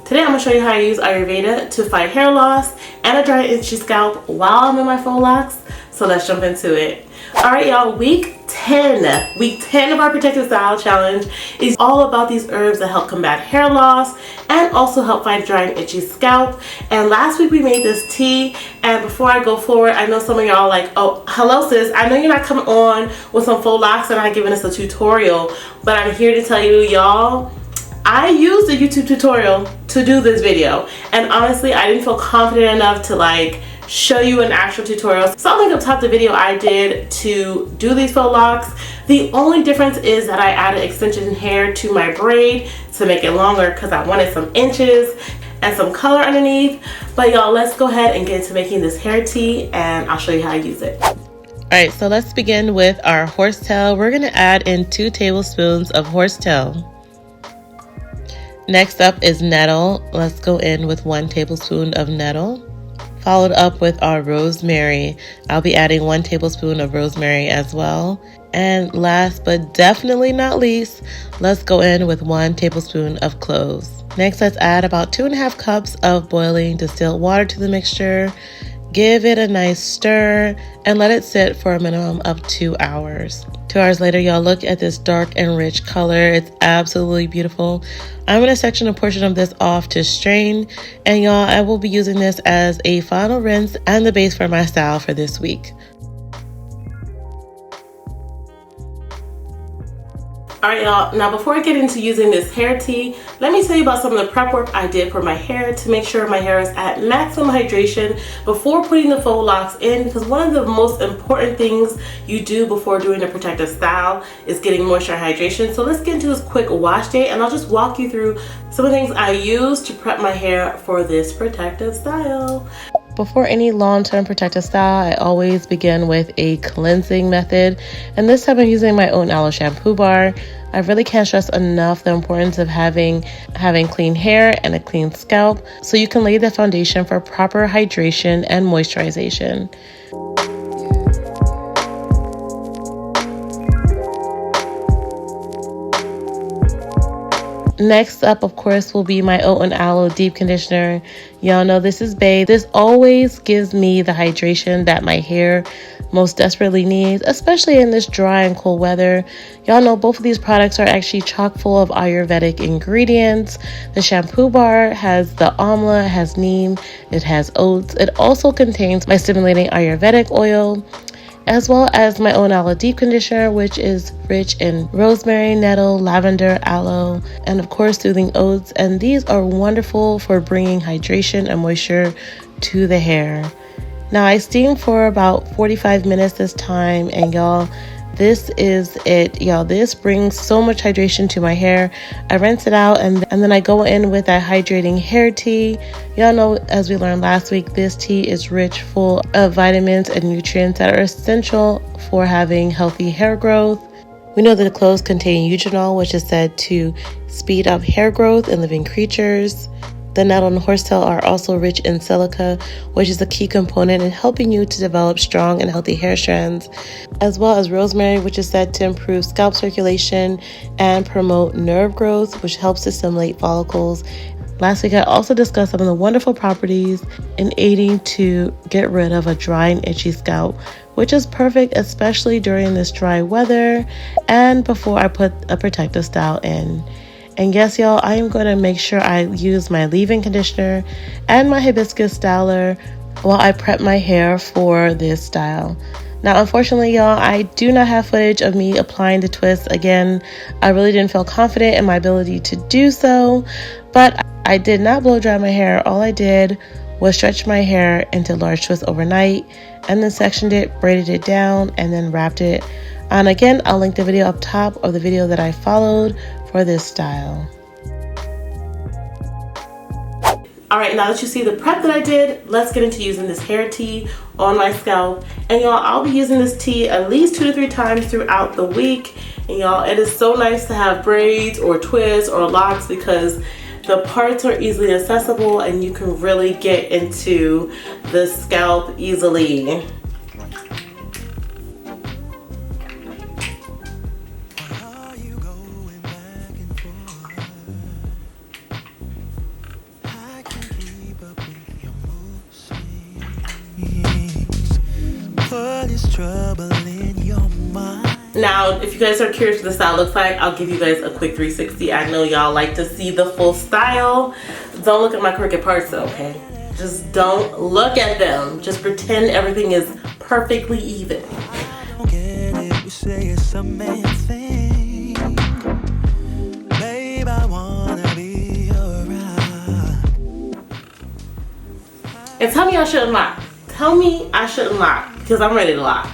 Today I'm going to show you how I use Ayurveda to fight hair loss and a dry itchy scalp while I'm in my faux locks. So let's jump into it. Alright y'all, week 10 of our Protective Style Challenge is all about these herbs that help combat hair loss and also help fight dry and itchy scalp. And last week we made this tea, and before I go forward, I know some of y'all like, oh, hello sis, I know you're not coming on with some faux locks and not giving us a tutorial, but I'm here to tell you y'all, I used a YouTube tutorial to do this video, and honestly I didn't feel confident enough to like show you an actual tutorial. So I'll link up top the video I did to do these faux locks. The only difference is that I added extension hair to my braid to make it longer because I wanted some inches and some color underneath. But y'all, let's go ahead and get into making this hair tea and I'll show you how I use it. Alright, so let's begin with our horsetail. We're going to add in 2 tablespoons of horsetail. Next up is nettle. Let's go in with 1 tablespoon of nettle. Followed up with our rosemary. I'll be adding 1 tablespoon of rosemary as well. And last but definitely not least, let's go in with 1 tablespoon of cloves. Next, let's add about 2.5 cups of boiling distilled water to the mixture. Give it a nice stir and let it sit for a minimum of 2 hours. 2 hours later, y'all, look at this dark and rich color. It's absolutely beautiful. I'm going to section a portion of this off to strain, and y'all, I will be using this as a final rinse and the base for my style for this week. Alright y'all, now before I get into using this hair tea, let me tell you about some of the prep work I did for my hair to make sure my hair is at maximum hydration before putting the faux locks in, because one of the most important things you do before doing a protective style is getting moisture and hydration. So let's get into this quick wash day and I'll just walk you through some of the things I use to prep my hair for this protective style. Before any long-term protective style, I always begin with a cleansing method, and this time I'm using my own Aloe shampoo bar. I really can't stress enough the importance of having clean hair and a clean scalp so you can lay the foundation for proper hydration and moisturization. Next up, of course, will be my Oat and Aloe Deep Conditioner. Y'all know this is bae. This always gives me the hydration that my hair most desperately needs, especially in this dry and cold weather. Y'all know both of these products are actually chock full of Ayurvedic ingredients. The shampoo bar has the amla, it has neem, it has oats. It also contains my stimulating Ayurvedic oil, as well as my own Aloe Deep Conditioner, which is rich in rosemary, nettle, lavender, aloe, and of course soothing oats. And these are wonderful for bringing hydration and moisture to the hair. Now I steam for about 45 minutes this time, and y'all, this is it. Y'all, this brings so much hydration to my hair. I rinse it out and then I go in with that hydrating hair tea. Y'all know, as we learned last week, this tea is rich full of vitamins and nutrients that are essential for having healthy hair growth. We know that the cloves contain eugenol, which is said to speed up hair growth in living creatures. The nettle and horsetail are also rich in silica, which is a key component in helping you to develop strong and healthy hair strands, as well as rosemary, which is said to improve scalp circulation and promote nerve growth, which helps to stimulate follicles. Last week, I also discussed some of the wonderful properties in aiding to get rid of a dry and itchy scalp, which is perfect, especially during this dry weather and before I put a protective style in. And yes, y'all, I am going to make sure I use my leave-in conditioner and my hibiscus styler while I prep my hair for this style. Now, unfortunately, y'all, I do not have footage of me applying the twist. Again, I really didn't feel confident in my ability to do so, but I did not blow dry my hair. All I did was stretch my hair into large twists overnight and then sectioned it, braided it down, and then wrapped it. And again, I'll link the video up top of the video that I followed for this style. Alright, now that you see the prep that I did, let's get into using this hair tea on my scalp. And y'all, I'll be using this tea at least 2 to 3 times throughout the week. And y'all, it is so nice to have braids or twists or locks because the parts are easily accessible and you can really get into the scalp easily. trouble in your mind. Now, if you guys are curious what the style looks like, I'll give you guys a quick 360. I know y'all like to see the full style. Don't look at my crooked parts though, okay? Just don't look at them. Just pretend everything is perfectly even. You say it's a man thing. Babe, I wanna be around. And tell me I shouldn't lock. Tell me I shouldn't lock, because I'm ready to lock.